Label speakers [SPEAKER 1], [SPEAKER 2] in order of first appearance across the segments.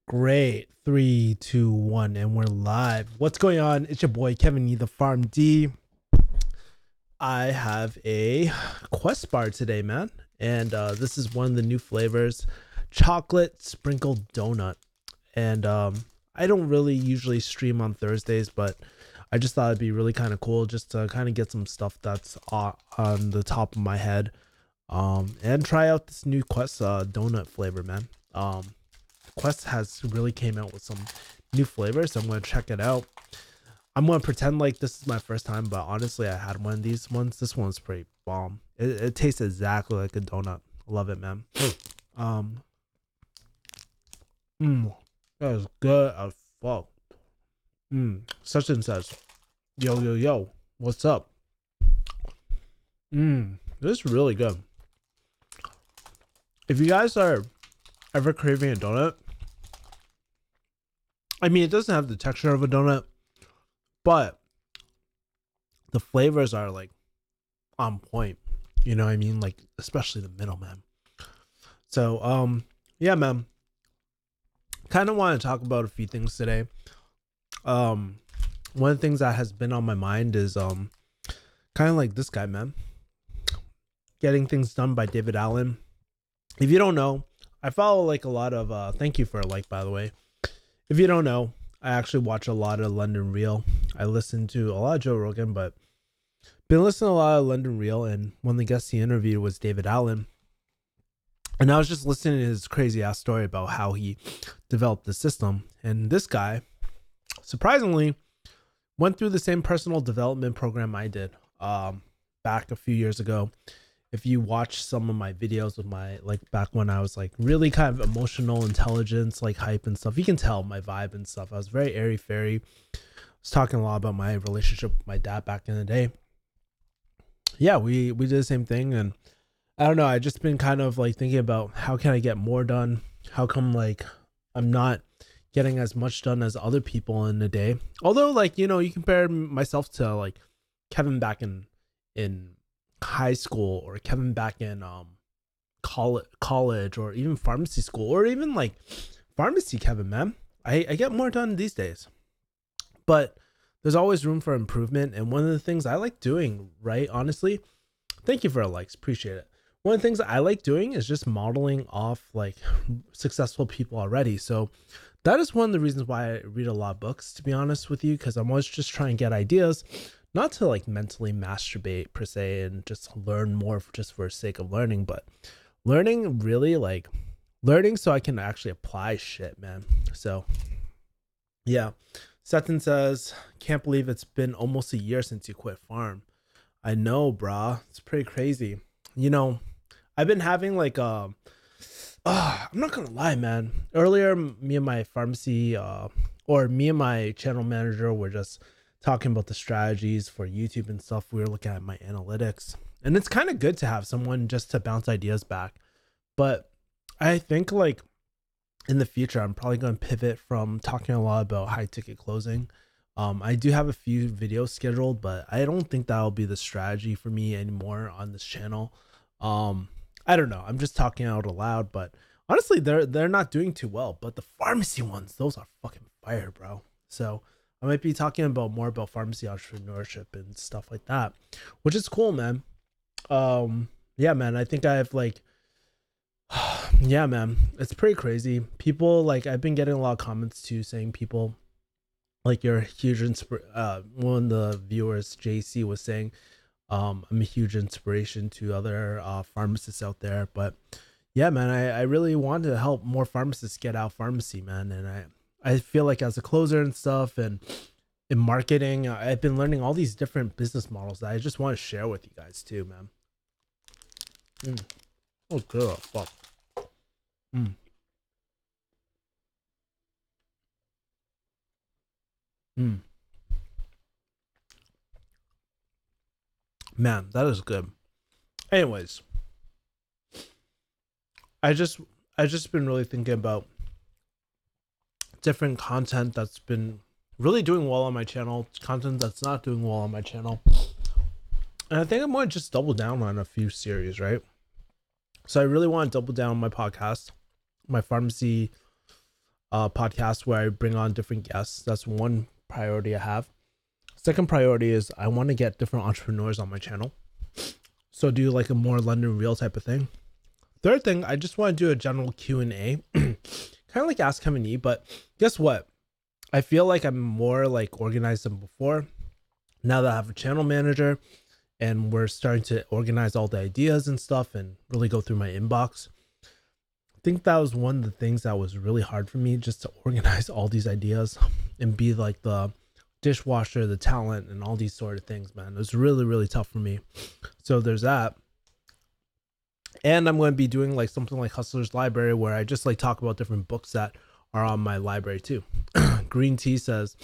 [SPEAKER 1] Great. Three, two, one, and we're live. What's going on? It's your boy Kevin E, the Farm D. I have a Quest bar today, man. And this is one of the new flavors, chocolate sprinkled donut. And I don't really usually stream on Thursdays, but I just thought it'd be really kind of cool just to kind of get some stuff that's on the top of my head. And try out this new Quest donut flavor, man. Quest has really came out with some new flavors, so I'm gonna check it out. I'm gonna pretend like this is my first time, but honestly, I had one of these ones. This one's pretty bomb. It tastes exactly like a donut. Love it, man. um, that is good as fuck. Such and such. Yo, what's up? This is really good. If you guys are ever craving a donut, I mean, it doesn't have the texture of a donut, but the flavors are like on point. You know what I mean? Like, especially the middle, man. So, yeah, man. Kind of want to talk about a few things today. One of the things that has been on my mind is kind of like this guy, man. Getting Things Done by David Allen. If you don't know, I follow like a lot of thank you for a like, by the way. If you don't know, I actually watch a lot of London Real. I listen to a lot of Joe Rogan, but been listening to a lot of London Real, and one of the guests he interviewed was David Allen. And I was just listening to his crazy ass story about how he developed the system. And this guy, surprisingly, went through the same personal development program I did back a few years ago. If you watch some of my videos of my, like, back when I was like really kind of emotional intelligence, like hype and stuff, you can tell my vibe and stuff. I was very airy fairy. I was talking a lot about my relationship with my dad back in the day. Yeah, we did the same thing. And I don't know, I just been kind of like thinking about how can I get more done? How come like I'm not getting as much done as other people in a day? Although, like, you know, you compare myself to like Kevin back in high school, or Kevin back in college, or even pharmacy school, or even like pharmacy Kevin, man. I get more done these days, but there's always room for improvement. And one of the things I like doing, right, honestly, thank you for the likes, appreciate it. One of the things I like doing is just modeling off like successful people already. So that is one of the reasons why I read a lot of books, to be honest with you, because I'm always just trying to get ideas, not to like mentally masturbate per se and just learn more just for the sake of learning, but learning really like learning so I can actually apply shit, man. So yeah. Sutton says, can't believe it's been almost a year since you quit farm. I know, brah. It's pretty crazy. You know, I've been having like I'm not gonna lie, man. Earlier, me and my pharmacy or me and my channel manager were just talking about the strategies for YouTube and stuff. We were looking at my analytics, and it's kind of good to have someone just to bounce ideas back. But I think like in the future, I'm probably going to pivot from talking a lot about high ticket closing. I do have a few videos scheduled, but I don't think that'll be the strategy for me anymore on this channel. I don't know. I'm just talking out aloud, but honestly, they're not doing too well. But the pharmacy ones, those are fucking fire, bro. So I might be talking about more about pharmacy entrepreneurship and stuff like that, which is cool, man. Yeah, man. I think I have like, yeah, man. It's pretty crazy. People like I've been getting a lot of comments too, saying people like you're a huge one of the viewers, JC, was saying I'm a huge inspiration to other pharmacists out there. But yeah, man, I really want to help more pharmacists get out pharmacy, man. And I feel like as a closer and stuff, and in marketing, I've been learning all these different business models that I just want to share with you guys too, man. Oh, good. Fuck. Mm. Mm. Man, that is good. Anyways, I just been really thinking about different content that's been really doing well on my channel, content that's not doing well on my channel. And I think I'm going to just double down on a few series, right? So I really want to double down on my podcast, my pharmacy podcast where I bring on different guests. That's one priority I have. Second priority is I want to get different entrepreneurs on my channel. So do like a more London Real type of thing. Third thing, I just want to do a general Q&A, kind of like Ask Kevin E. But guess what? I feel like I'm more like organized than before. Now that I have a channel manager and we're starting to organize all the ideas and stuff and really go through my inbox. I think that was one of the things that was really hard for me, just to organize all these ideas and be like the dishwasher, the talent, and all these sort of things, man. It was really, really tough for me. So there's that. And I'm going to be doing like something like Hustler's Library, where I just like talk about different books that are on my library too. Green Tea says,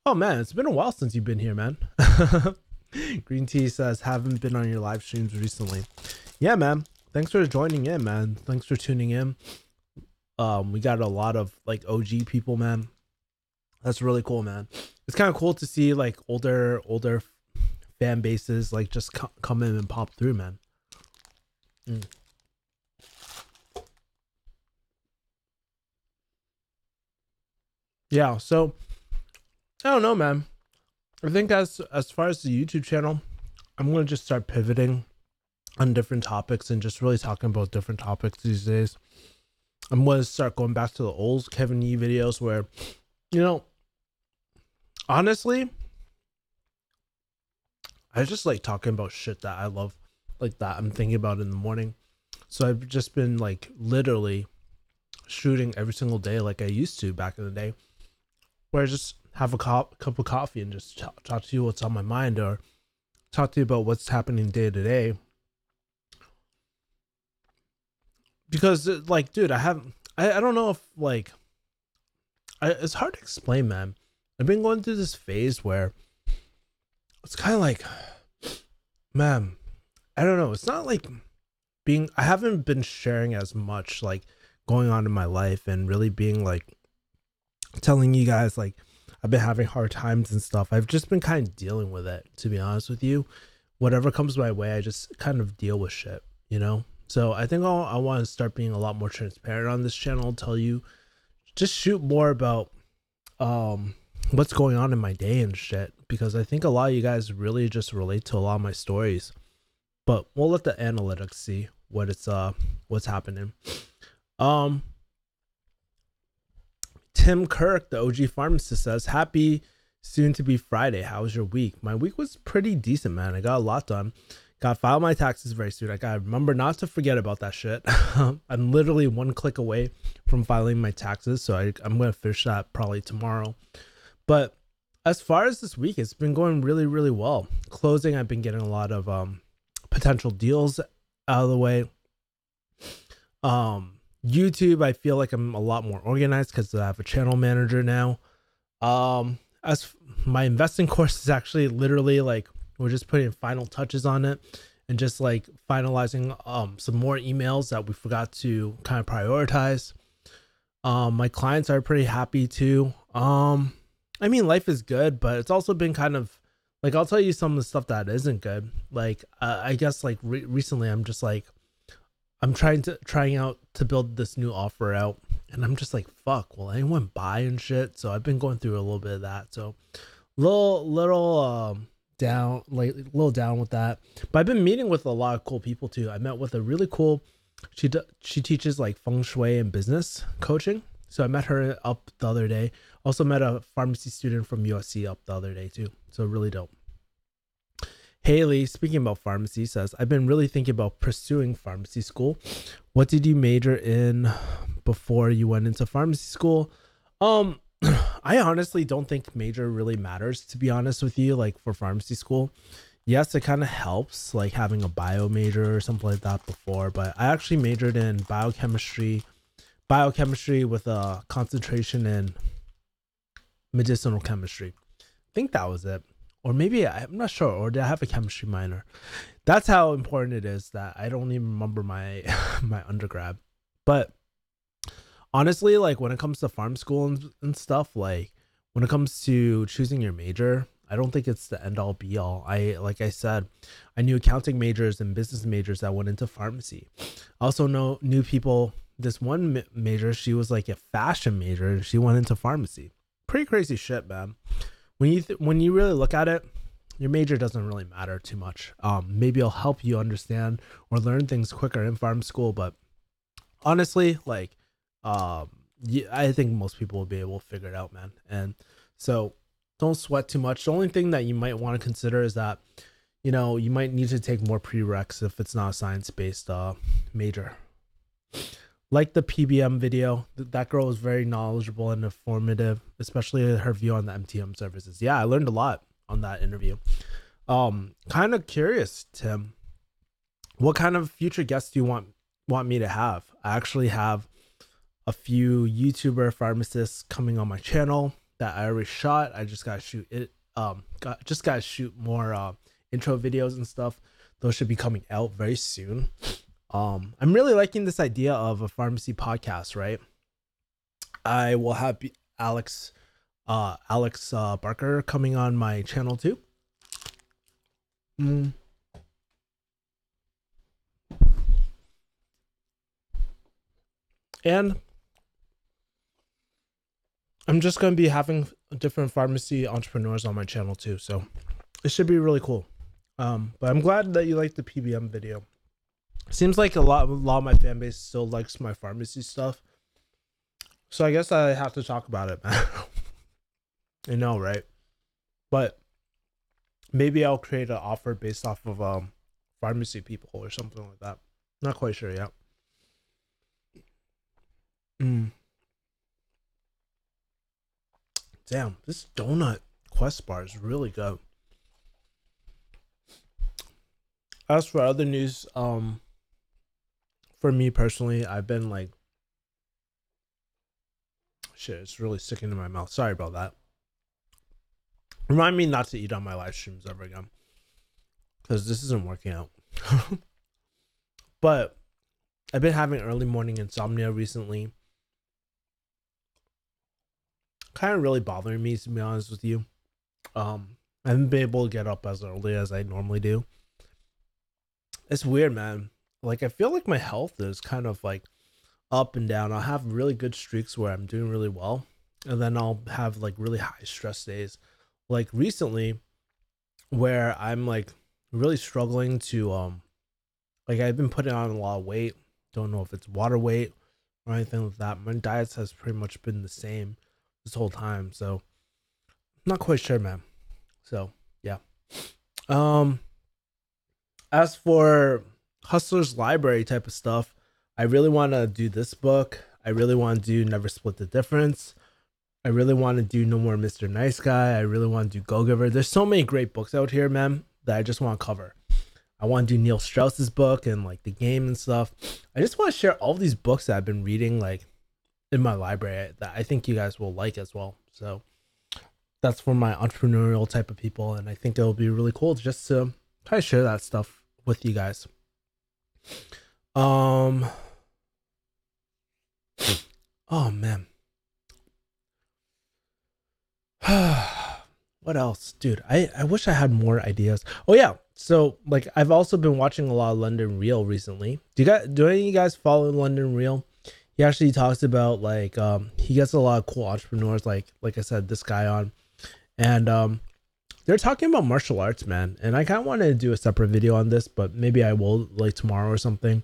[SPEAKER 1] oh man, it's been a while since you've been here, man. Green Tea says, haven't been on your live streams recently. Yeah, man. Thanks for joining in, man. Thanks for tuning in. We got a lot of like OG people, man. That's really cool, man. It's kind of cool to see like older fan bases like just come in and pop through, man. Yeah, so I don't know, man. I think as far as the YouTube channel, I'm gonna just start pivoting on different topics and just really talking about different topics these days. I'm gonna start going back to the old Kevin E videos where, you know, honestly, I just like talking about shit that I love, like that I'm thinking about in the morning. So I've just been like literally shooting every single day like I used to back in the day, where I just have a cup of coffee and just talk to you what's on my mind, or talk to you about what's happening day to day. Because like, dude, I don't know if like, it's hard to explain, man. I've been going through this phase where it's kind of like, man, I don't know. It's not like I haven't been sharing as much like going on in my life and really being like telling you guys like I've been having hard times and stuff. I've just been kind of dealing with it, to be honest with you. Whatever comes my way, I just kind of deal with shit, you know? So I think I want to start being a lot more transparent on this channel, tell you, just shoot more about what's going on in my day and shit, because I think a lot of you guys really just relate to a lot of my stories. But we'll let the analytics see what's happening. Tim Kirk, the OG pharmacist, says, happy soon to be Friday. How was your week? My week was pretty decent, man. I got a lot done. Got to file my taxes very soon. I got to remember not to forget about that shit. I'm literally one click away from filing my taxes. So I'm going to finish that probably tomorrow. But as far as this week, it's been going really, really well. Closing, I've been getting a lot of potential deals out of the way. YouTube, I feel like I'm a lot more organized because I have a channel manager now. As my investing course is actually literally like, we're just putting final touches on it and just like finalizing some more emails that we forgot to kind of prioritize. My clients are pretty happy too. I mean, life is good, but it's also been kind of like, I'll tell you some of the stuff that isn't good. Like, I guess like recently I'm just like, I'm trying out to build this new offer out, and I'm just like, fuck, will anyone buy and shit? So I've been going through a little bit of that. So little down with that. But I've been meeting with a lot of cool people too. I met with a really cool, she teaches like feng shui and business coaching. So I met her up the other day. Also met a pharmacy student from USC up the other day too. So really dope. Haley, speaking about pharmacy, says, I've been really thinking about pursuing pharmacy school. What did you major in before you went into pharmacy school? I honestly don't think major really matters, to be honest with you, like for pharmacy school. Yes, it kind of helps like having a bio major or something like that before, but I actually majored in biochemistry with a concentration in medicinal chemistry. I think that was it. Or maybe I'm not sure. Or did I have a chemistry minor? That's how important it is that I don't even remember my my undergrad. But honestly, like when it comes to farm school and stuff, like when it comes to choosing your major, I don't think it's the end all be all. Like I said, I knew accounting majors and business majors that went into pharmacy. I also knew people this one major, she was like a fashion major and she went into pharmacy. Pretty crazy shit, man. When you really look at it, your major doesn't really matter too much. Maybe it'll help you understand or learn things quicker in pharm school, but honestly, like, yeah, I think most people will be able to figure it out, man. And so don't sweat too much. The only thing that you might want to consider is that, you know, you might need to take more prereqs if it's not a science-based major. Like the PBM video, that girl was very knowledgeable and informative, especially her view on the MTM services. Yeah, I learned a lot on that interview. Kind of curious, Tim, what kind of future guests do you want me to have? I actually have a few YouTuber pharmacists coming on my channel that I already shot. I just gotta shoot it. Just gotta shoot more intro videos and stuff. Those should be coming out very soon. I'm really liking this idea of a pharmacy podcast, right? I will have Alex Barker coming on my channel too. And I'm just going to be having different pharmacy entrepreneurs on my channel too. So it should be really cool. But I'm glad that you liked the PBM video. Seems like a lot of my fan base still likes my pharmacy stuff. So I guess I have to talk about it, man. I know, right? But maybe I'll create an offer based off of pharmacy people or something like that. Not quite sure yet. Damn, this donut Quest bar is really good. As for other news, for me personally, I've been like, shit, it's really sticking to my mouth. Sorry about that. Remind me not to eat on my live streams ever again, because this isn't working out. But I've been having early morning insomnia recently. Kind of really bothering me, to be honest with you. I haven't been able to get up as early as I normally do. It's weird, man. Like, I feel like my health is kind of like up and down. I'll have really good streaks where I'm doing really well, and then I'll have like really high stress days, like recently, where I'm like really struggling to like, I've been putting on a lot of weight. Don't know if it's water weight or anything like that. My diet has pretty much been the same this whole time, so I'm not quite sure, man. So yeah. As for Hustler's Library type of stuff, I really want to do this book. I really want to do Never Split the Difference. I really want to do No More Mr. Nice Guy. I really want to do Go Giver. There's so many great books out here, man, that I just want to cover. I want to do Neil Strauss's book and like The Game and stuff. I just want to share all these books that I've been reading like in my library that I think you guys will like as well. So that's for my entrepreneurial type of people, and I think it'll be really cool just to try to share that stuff with you guys. Oh man. What else, dude? I wish I had more ideas. Oh yeah, so like I've also been watching a lot of London Real recently. Do any of you guys follow London Real? He actually talks about like he gets a lot of cool entrepreneurs like I said, this guy on, and they're talking about martial arts, man. And I kind of wanted to do a separate video on this, but maybe I will like tomorrow or something.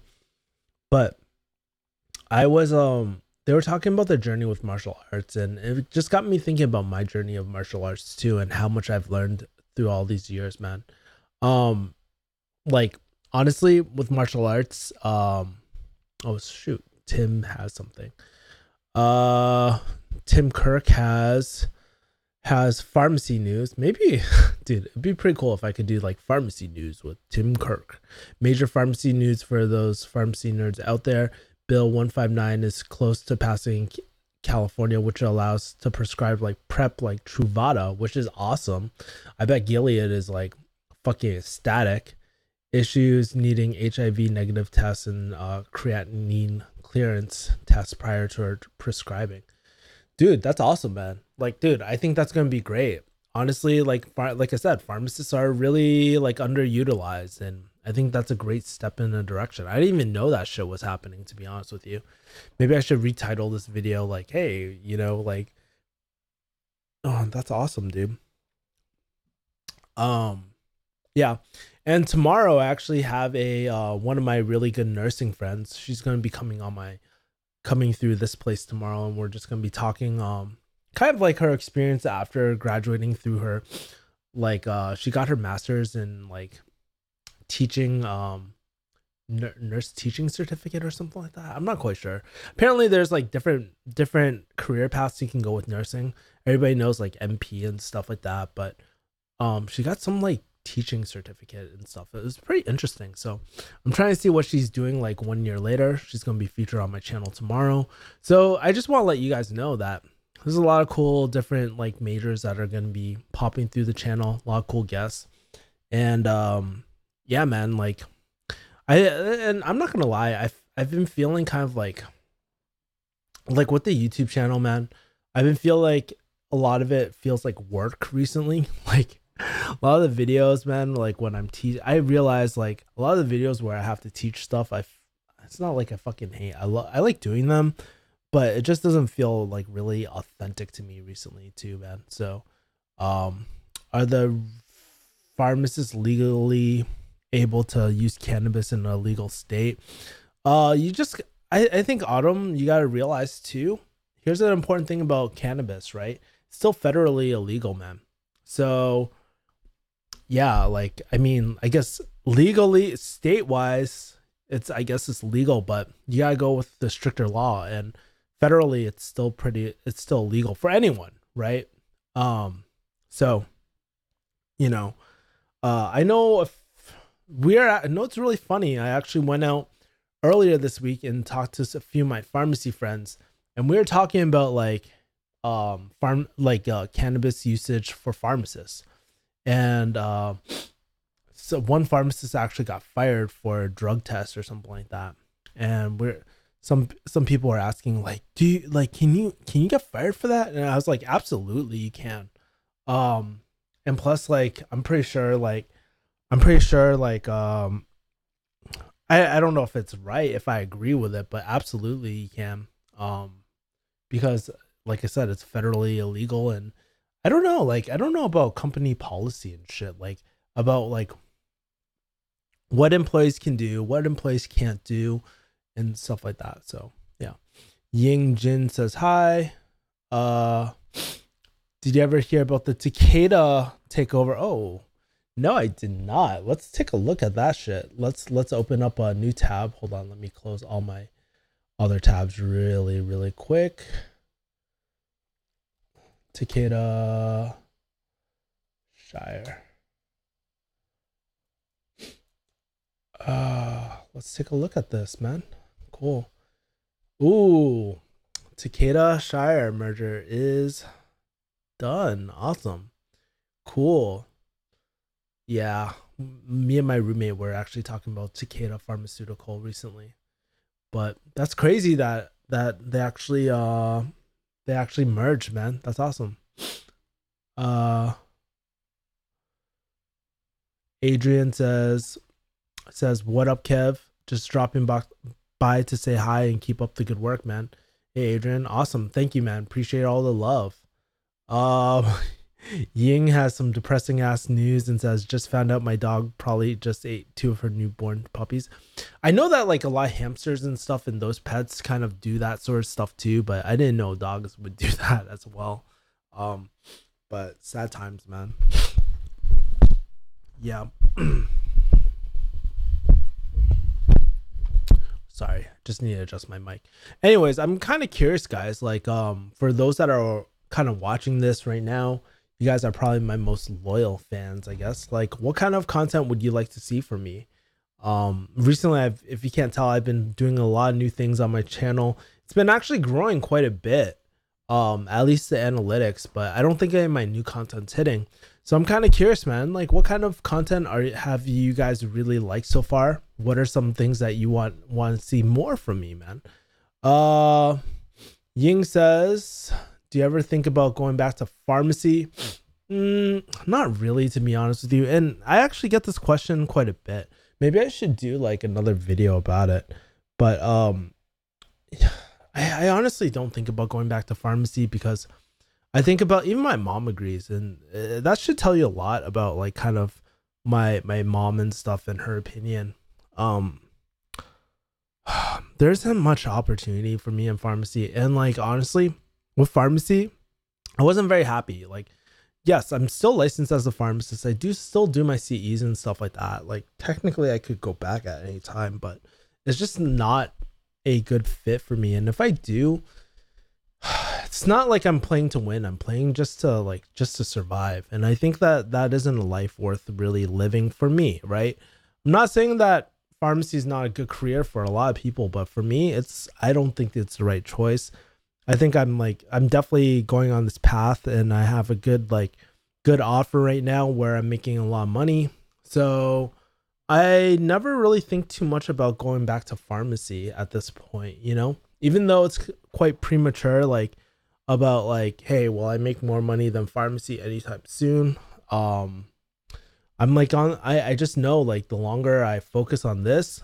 [SPEAKER 1] But I was they were talking about their journey with martial arts, and it just got me thinking about my journey of martial arts too, and how much I've learned through all these years, man. Like honestly, with martial arts, oh shoot, Tim has something. Tim Kirk has pharmacy news. Maybe, dude, it'd be pretty cool if I could do like pharmacy news with Tim Kirk. Major pharmacy news for those pharmacy nerds out there. Bill 159 is close to passing California, which allows to prescribe like PrEP like Truvada, which is awesome. I bet Gilead is like fucking ecstatic. Issues needing HIV negative tests and creatinine clearance tests prior to prescribing. Dude, that's awesome, man. Like, dude, I think that's gonna be great. Honestly, like I said, pharmacists are really like underutilized, and I think that's a great step in a direction. I didn't even know that shit was happening, to be honest with you. Maybe I should retitle this video like, hey, like, oh, that's awesome, dude. Yeah. And tomorrow I actually have a one of my really good nursing friends. She's gonna be coming through this place tomorrow, and we're just gonna be talking kind of like her experience after graduating through her, like she got her master's in like teaching, nurse teaching certificate or something like that. I'm not quite sure. Apparently there's like different career paths you can go with nursing. Everybody knows like NP and stuff like that, but she got some like teaching certificate and stuff. It was pretty interesting. So I'm trying to see what she's doing like 1 year later. She's going to be featured on my channel tomorrow. So I just want to let you guys know that there's a lot of cool different like majors that are going to be popping through the channel. A lot of cool guests. And yeah, man, like I'm not going to lie. I've been feeling kind of like with the YouTube channel, man. I've been feeling like a lot of it feels like work recently. Like a lot of the videos, man, like when I'm I realize like a lot of the videos where I have to teach stuff, it's not like I fucking hate. I like doing them, but it just doesn't feel like really authentic to me recently too, man. So are the pharmacists legally able to use cannabis in a legal state? I think, Autumn, you got to realize too, here's an important thing about cannabis, right? It's still federally illegal, man. So yeah, like, I mean, I guess legally, state-wise, I guess it's legal, but you gotta go with the stricter law, and federally, it's still legal for anyone, right? So, I know it's really funny. I actually went out earlier this week and talked to a few of my pharmacy friends, and we were talking about like, cannabis usage for pharmacists. And so one pharmacist actually got fired for a drug test or something like that. And some people are asking like, can you get fired for that? And I was like, absolutely, you can. And plus, like, I'm pretty sure like I don't know if it's right, if I agree with it, but absolutely you can. Because like I said, it's federally illegal, and I don't know about company policy and shit, like about like what employees can do, what employees can't do, and stuff like that. So yeah. Ying Jin says hi. Did you ever hear about the Takeda takeover? Oh, no, I did not. Let's take a look at that shit. Let's open up a new tab. Hold on, let me close all my other tabs really, really quick. Takeda Shire. Let's take a look at this, man. Cool. Ooh, Takeda Shire merger is done. Awesome. Cool. Yeah, me and my roommate were actually talking about Takeda Pharmaceutical recently, but that's crazy that they actually merged, man. That's awesome. Adrian says, what up, Kev? Just dropping by to say hi and keep up the good work, man. Hey, Adrian. Awesome. Thank you, man. Appreciate all the love. Ying has some depressing ass news and says, just found out my dog probably just ate 2 of her newborn puppies. I know that like a lot of hamsters and stuff and those pets kind of do that sort of stuff too, but I didn't know dogs would do that as well. But sad times, man. Yeah. Sorry, just need to adjust my mic. Anyways, I'm kind of curious, guys, like for those that are kind of watching this right now, you guys are probably my most loyal fans, I guess. Like, what kind of content would you like to see from me? Recently, if you can't tell, I've been doing a lot of new things on my channel. It's been actually growing quite a bit, at least the analytics, but I don't think any of my new content's hitting. So I'm kind of curious, man, like what kind of content have you guys really liked so far? What are some things that you want to see more from me, man? Ying says, do you ever think about going back to pharmacy? Not really, to be honest with you. And I actually get this question quite a bit. Maybe I should do like another video about it. But I honestly don't think about going back to pharmacy because I think about, even my mom agrees, and that should tell you a lot about like kind of my mom and stuff and her opinion. Um, there isn't much opportunity for me in pharmacy, and like honestly, with pharmacy, I wasn't very happy. Like, yes, I'm still licensed as a pharmacist. I do still do my CEs and stuff like that. Like, technically, I could go back at any time, but it's just not a good fit for me. And if I do, it's not like I'm playing to win. I'm playing just to survive. And I think that that isn't a life worth really living for me, right? I'm not saying that pharmacy is not a good career for a lot of people, but for me, I don't think it's the right choice. I think I'm definitely going on this path, and I have a good offer right now where I'm making a lot of money. So I never really think too much about going back to pharmacy at this point, even though it's quite premature, like about like, hey, will I make more money than pharmacy anytime soon? I'm like I just know like the longer I focus on this,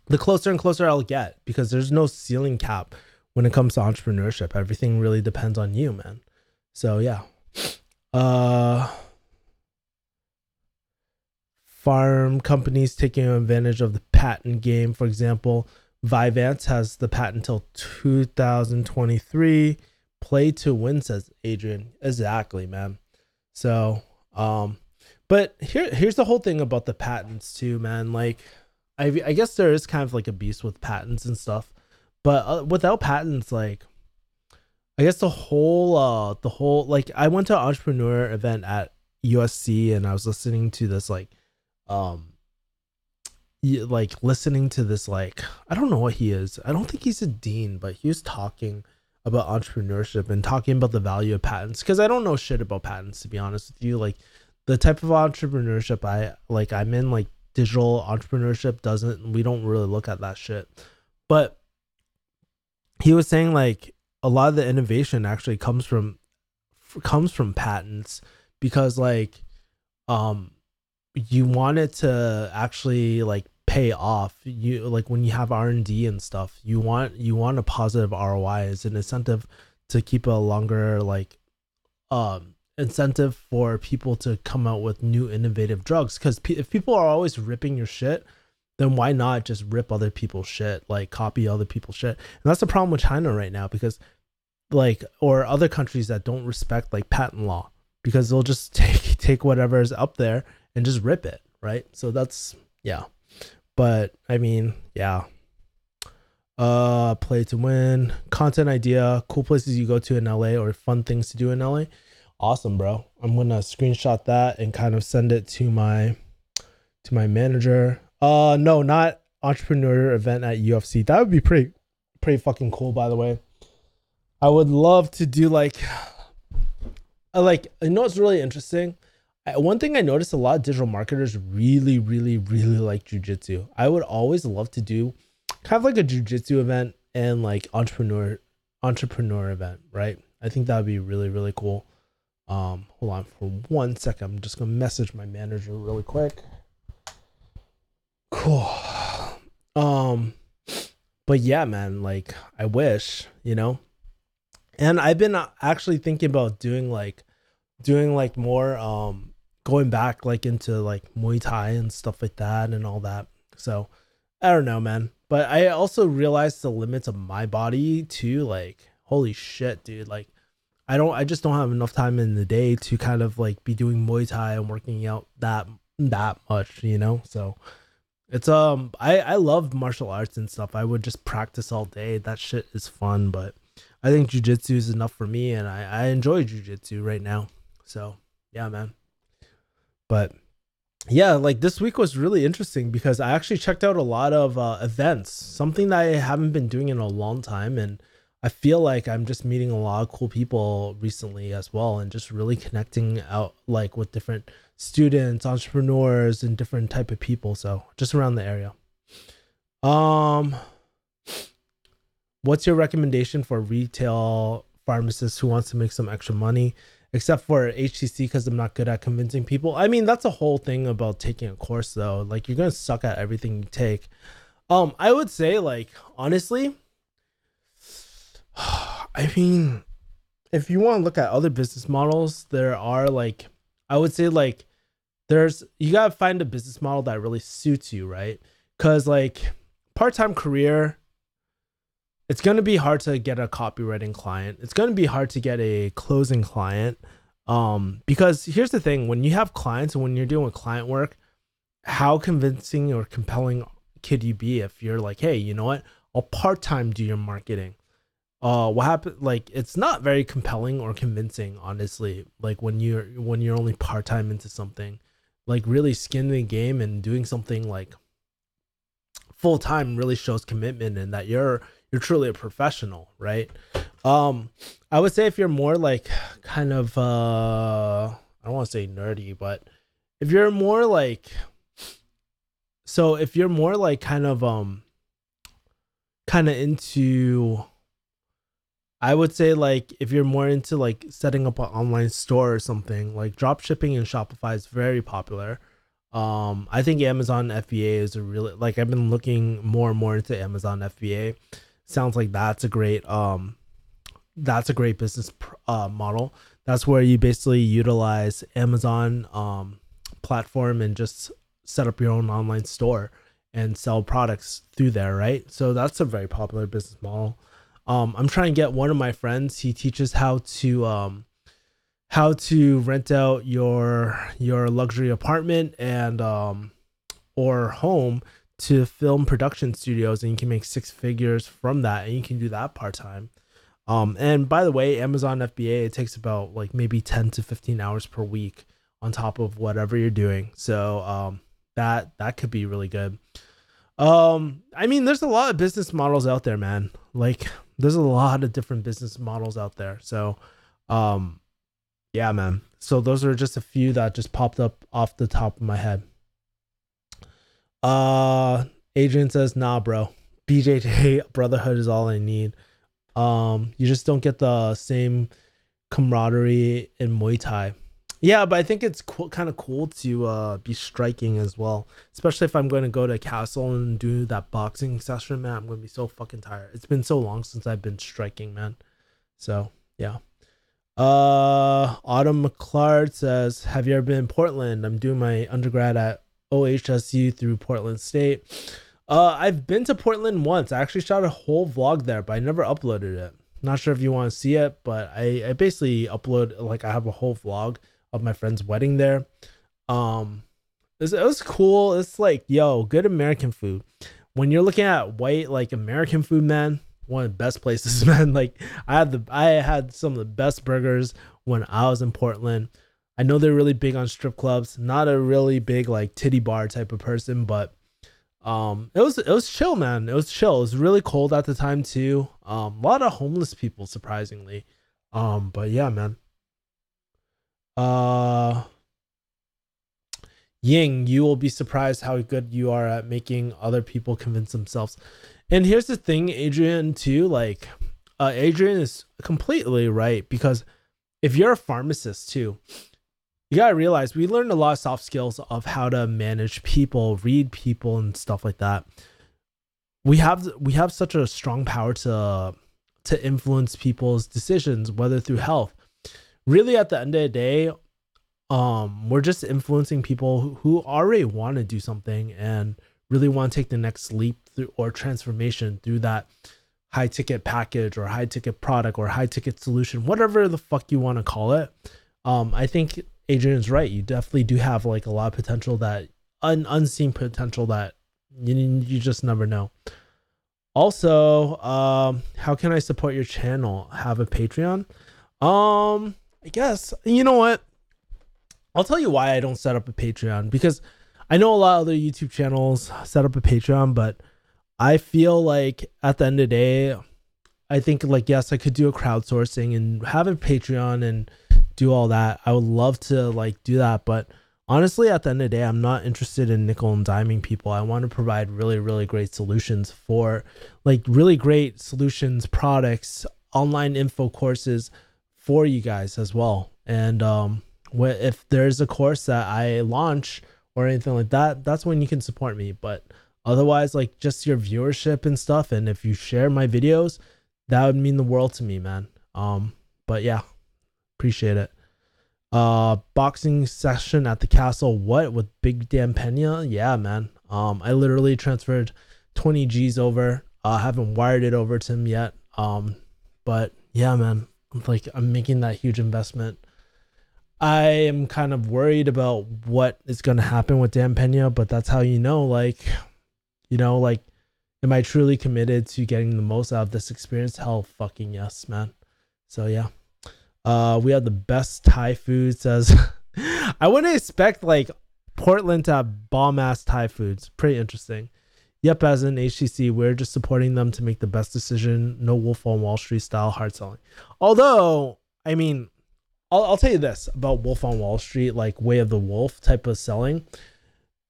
[SPEAKER 1] the closer and closer I'll get, because there's no ceiling cap when it comes to entrepreneurship. Everything really depends on you, man. So yeah. Uh Farm companies taking advantage of the patent game. For example, Vyvanse has the patent till 2023. Play to win, says Adrian. Exactly, man. So, but here's the whole thing about the patents too, man. Like, I guess there is kind of like a beast with patents and stuff, but without patents, like, I guess the whole like, I went to an entrepreneur event at USC, and I was listening to this um listening to this, like, I don't know what he is. I don't think he's a dean, but he was talking about entrepreneurship and talking about the value of patents, because I don't know shit about patents, to be honest with you. Like, the type of entrepreneurship I'm in, like digital entrepreneurship, doesn't we don't really look at that shit. But he was saying like a lot of the innovation actually comes from patents, because like you want it to actually like pay off. You like, when you have R&D and stuff, you want a positive ROI as an incentive to keep a longer incentive for people to come out with new innovative drugs. Because if people are always ripping your shit, then why not just rip other people's shit, like copy other people's shit? And that's the problem with China right now, because like, or other countries that don't respect like patent law, because they'll just take whatever is up there and just rip it, right? So that's, yeah. But I mean, yeah. Play to win, content idea, cool places you go to in LA or fun things to do in LA. Awesome, bro. I'm gonna screenshot that and kind of send it to my manager. No, not entrepreneur event at UFC. That would be pretty fucking cool, by the way. I would love to do like it's really interesting. One thing I noticed, a lot of digital marketers really, really, really like jujitsu. I would always love to do kind of like a jujitsu event and like entrepreneur event, right? I think that would be really, really cool. Hold on for 1 second. I'm just gonna message my manager really quick. Cool. But yeah, man, like, I wish, and I've been actually thinking about doing more, going back like into like Muay Thai and stuff like that and all that. So I don't know, man. But I also realized the limits of my body too. Like, holy shit, dude. Like, I just don't have enough time in the day to kind of like be doing Muay Thai and working out that much, So it's I love martial arts and stuff. I would just practice all day. That shit is fun, but I think jujitsu is enough for me, and I enjoy jujitsu right now. So yeah, man. But yeah, like, this week was really interesting because I actually checked out a lot of events, something that I haven't been doing in a long time, and I feel like I'm just meeting a lot of cool people recently as well, and just really connecting out like with different students, entrepreneurs, and different type of people. So just around the area. What's your recommendation for retail pharmacist who wants to make some extra money? except for HTC because I'm not good at convincing people. I mean, that's a whole thing about taking a course though. Like you're gonna suck at everything you take. I would say like honestly, I mean, if you want to look at other business models, there are like I would say like you gotta find a business model that really suits you, right? Because like part-time career, it's gonna be hard to get a copywriting client. It's gonna be hard to get a closing client. Because here's the thing: when you have clients and when you're doing client work, how convincing or compelling could you be if you're like, hey, you know what? I'll part-time do your marketing. What happened? Like, it's not very compelling or convincing, honestly. Like when you're only part-time into something, like really skinning the game and doing something like full-time really shows commitment and that you're truly a professional, right? I would say if you're more like kind of I don't want to say nerdy, but if you're more like if you're more like kind of into, I would say like if you're more into like setting up an online store or something, like drop shipping and Shopify is very popular. I think Amazon FBA is a really, like, I've been looking more and more into Amazon FBA. Sounds like that's a great business model. That's where you basically utilize Amazon platform and just set up your own online store and sell products through there, right? So that's a very popular business model. I'm trying to get one of my friends. He teaches how to rent out your luxury apartment and or home to film production studios, and you can make 6 figures from that, and you can do that part-time. And by the way, Amazon FBA, it takes about like maybe 10 to 15 hours per week on top of whatever you're doing. So that could be really good. I mean, there's a lot of business models out there, man. Like there's a lot of different business models out there. So yeah, man. So those are just a few that just popped up off the top of my head. Adrian says, nah, bro. BJJ Brotherhood is all I need. You just don't get the same camaraderie in Muay Thai. Yeah, but I think it's kind of cool to be striking as well. Especially if I'm going to go to Castle and do that boxing session, man. I'm going to be so fucking tired. It's been so long since I've been striking, man. So, yeah. Autumn McClard says, have you ever been in Portland? I'm doing my undergrad at OHSU through Portland State. I've been to Portland once. I actually shot a whole vlog there, but I never uploaded it. Not sure if you want to see it, but I basically upload, like, I have a whole vlog of my friend's wedding there. It was cool. It's like, yo, good American food. When you're looking at white, like, American food, man, one of the best places, man. Like I had some of the best burgers when I was in Portland. I know they're really big on strip clubs. Not a really big like titty bar type of person, but it was chill, man. It was chill. It was really cold at the time too. A lot of homeless people, surprisingly. But yeah, man. Ying, you will be surprised how good you are at making other people convince themselves. And here's the thing, Adrian, too, like Adrian is completely right, because if you're a pharmacist too, you gotta realize we learned a lot of soft skills of how to manage people, read people, and stuff like that. We have such a strong power to influence people's decisions, whether through health. Really, at the end of the day, we're just influencing people who already want to do something and really want to take the next leap through or transformation through that high ticket package or high ticket product or high ticket solution, whatever the fuck you want to call it. I think Adrian's right. You definitely do have like a lot of potential, that unseen potential that you just never know. Also, how can I support your channel? Have a Patreon? I guess, you know what? I'll tell you why I don't set up a Patreon, because I know a lot of other YouTube channels set up a Patreon, but I feel like at the end of the day, I think like, yes, I could do a crowdsourcing and have a Patreon and do all that. I would love to like do that. But honestly, at the end of the day, I'm not interested in nickel and diming people. I want to provide really, really great solutions for like really great solutions, products, online info courses for you guys as well. And if there's a course that I launch or anything like that, that's when you can support me. But otherwise, like just your viewership and stuff, and if you share my videos, that would mean the world to me, man. But yeah, appreciate it. Boxing session at the castle, what, with Big Dan Pena? Yeah, man. I literally transferred 20 G's over. Haven't wired it over to him yet. But yeah, man, like I'm making that huge investment. I am kind of worried about what is going to happen with Dan Pena, but that's how like, like, am I truly committed to getting the most out of this experience? Hell fucking yes, man. So yeah. We have the best Thai food, says I wouldn't expect like Portland to have bomb ass Thai foods. Pretty interesting. Yep, as in HTC, we're just supporting them to make the best decision. No Wolf on Wall Street style hard selling. Although, I mean, I'll tell you this about Wolf on Wall Street, like Way of the Wolf type of selling.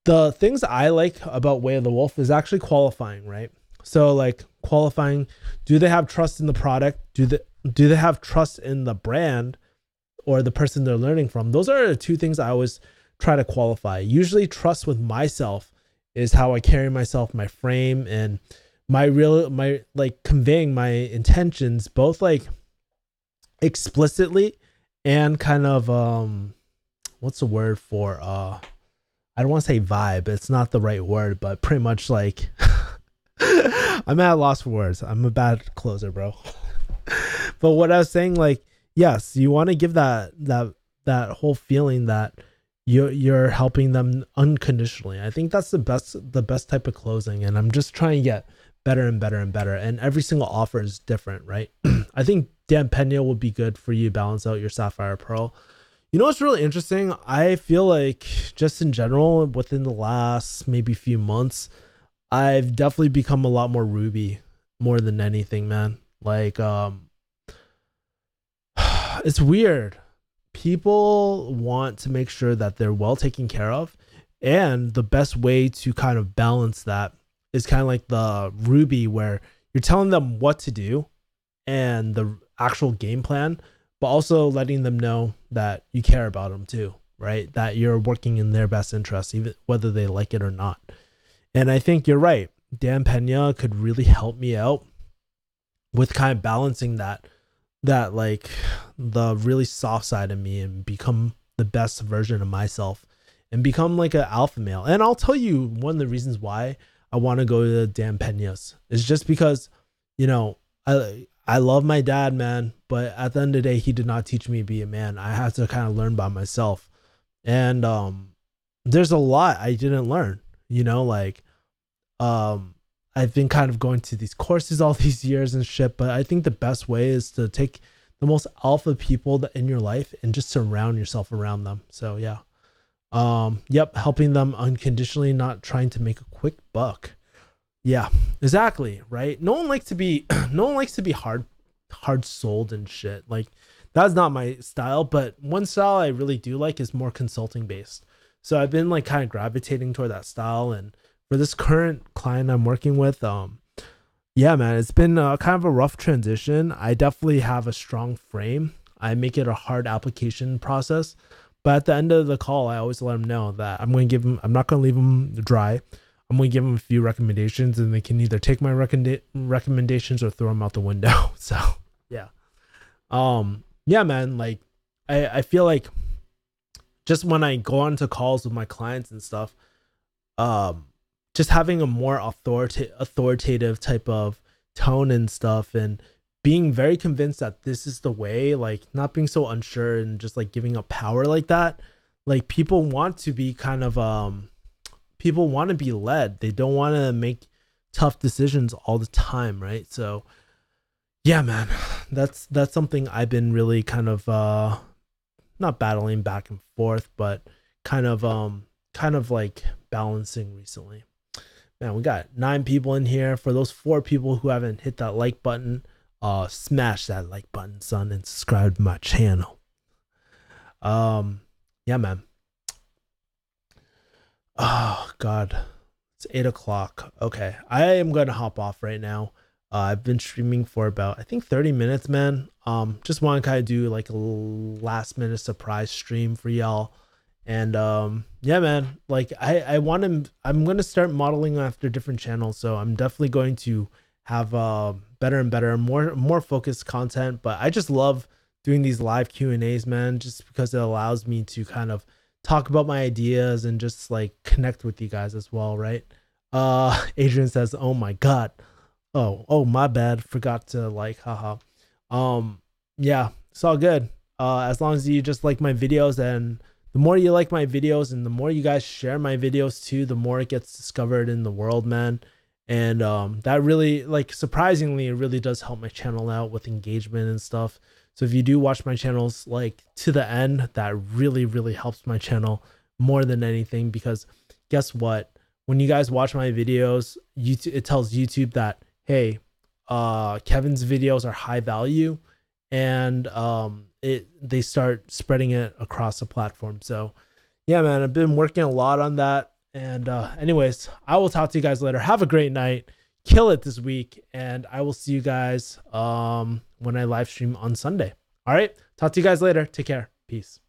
[SPEAKER 1] The things I like about Way of the Wolf is actually qualifying, right? So like qualifying, do they have trust in the product? Do they have trust in the brand or the person they're learning from? Those are the two things I always try to qualify. Usually trust with myself is how I carry myself, my frame, and my like conveying my intentions, both like explicitly and kind of what's the word for I don't want to say vibe, it's not the right word, but pretty much like I'm at a loss for words. I'm a bad closer, bro. But what I was saying, like, yes, you want to give that whole feeling that you're helping them unconditionally. I think that's the best type of closing, and I'm just trying to get better and better and better, and every single offer is different, right? I think Dan Pena will be good for you to balance out your Sapphire Pearl. You know what's really interesting? I feel like just in general, within the last maybe few months, I've definitely become a lot more Ruby more than anything, man. Like, it's weird. People want to make sure that they're well taken care of. And the best way to kind of balance that is kind of like the Ruby, where you're telling them what to do and the actual game plan, but also letting them know that you care about them too, right? That you're working in their best interest, even whether they like it or not. And I think you're right. Dan Pena could really help me out with kind of balancing that like the really soft side of me and become the best version of myself and become like an alpha male. And I'll tell you, one of the reasons why I want to go to Dan Pena's is just because, I love my dad, man, but at the end of the day, he did not teach me to be a man. I had to kind of learn by myself. And there's a lot I didn't learn, I've been kind of going to these courses all these years and shit, but I think the best way is to take the most alpha people in your life and just surround yourself around them. So yeah. Yep, helping them unconditionally, not trying to make a quick buck. Yeah, exactly, right? No one likes to be hard sold and shit. Like, that's not my style, but one style I really do like is more consulting based. So I've been like kind of gravitating toward that style. And for this current client I'm working with, yeah, man, it's been kind of a rough transition. I definitely have a strong frame. I make it a hard application process, but at the end of the call, I always let them know that I'm not going to leave them dry. I'm going to give them a few recommendations, and they can either take my recommendations or throw them out the window. So yeah. Yeah, man, like I feel like just when I go on to calls with my clients and stuff, just having a more authoritative type of tone and stuff, and being very convinced that this is the way, like not being so unsure and just like giving up power like that. Like, people want to be kind of people want to be led. They don't want to make tough decisions all the time, right? So yeah, man, that's something I've been really kind of not battling back and forth, but kind of like balancing recently. Man, we got 9 people in here. For those 4 people who haven't hit that like button, smash that like button, son, and subscribe to my channel. Yeah, man. Oh God, it's 8 o'clock. Okay, I am gonna hop off right now. I've been streaming for about, I think, 30 minutes, man. Just want to kind of do like a last minute surprise stream for y'all. And yeah, man, like I want to, I'm going to start modeling after different channels. So I'm definitely going to have better and better, more focused content. But I just love doing these live Q&As, man, just because it allows me to kind of talk about my ideas and just like connect with you guys as well, right? Adrian says, "Oh my god." Oh, my bad. Forgot to like, haha. Yeah, it's all good. As long as you just like my videos, and the more you like my videos and the more you guys share my videos too, the more it gets discovered in the world, man. And that really, like, surprisingly, it really does help my channel out with engagement and stuff. So if you do watch my channels like to the end, that really, really helps my channel more than anything, because guess what? When you guys watch my videos, YouTube, it tells YouTube that, hey, Kevin's videos are high value, and they start spreading it across the platform. So yeah, man, I've been working a lot on that. And anyways, I will talk to you guys later. Have a great night. Kill it this week, and I will see you guys when I live stream on Sunday. All right, talk to you guys later. Take care. Peace.